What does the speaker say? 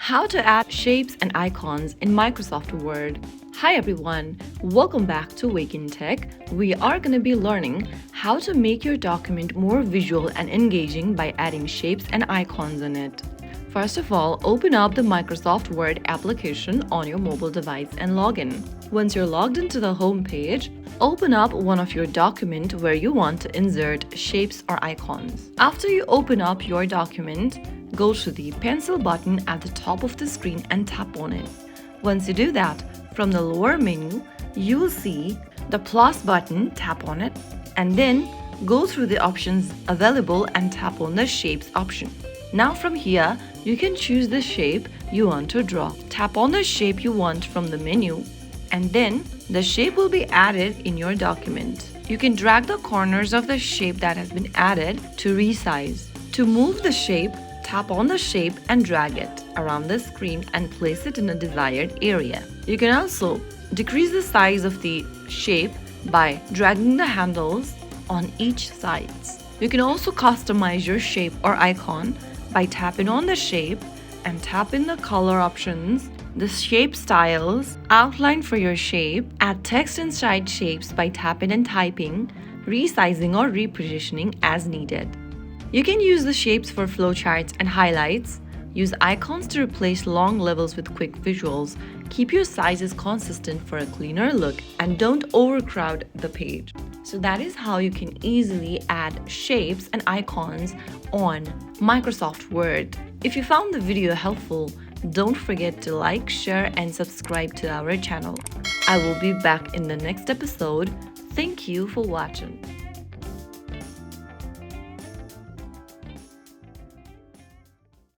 How to add shapes and icons in Microsoft Word. Hi everyone, welcome back to Wake&Tech. We are going to be learning how to make your document more visual and engaging by adding shapes and icons in it. First of all, open up the Microsoft Word application on your mobile device and log in. Once you're logged into the home page, open up one of your documents where you want to insert shapes or icons. After you open up your document, go to the pencil button at the top of the screen and tap on it. Once you do that, from the lower menu, you will see the plus button, tap on it, and then go through the options available and tap on the shapes option. Now from here, you can choose the shape you want to draw. Tap on the shape you want from the menu, and then the shape will be added in your document. You can drag the corners of the shape that has been added to resize. To move the shape, tap on the shape and drag it around the screen and place it in a desired area. You can also decrease the size of the shape by dragging the handles on each side. You can also customize your shape or icon by tapping on the shape and tap in the color options, the shape styles, outline for your shape, add text inside shapes by tapping and typing, resizing or repositioning as needed. You can use the shapes for flowcharts and highlights, use icons to replace long levels with quick visuals, keep your sizes consistent for a cleaner look, and don't overcrowd the page. So that is how you can easily add shapes and icons on Microsoft Word. If you found the video helpful, don't forget to like, share, and subscribe to our channel. I will be back in the next episode. Thank you for watching.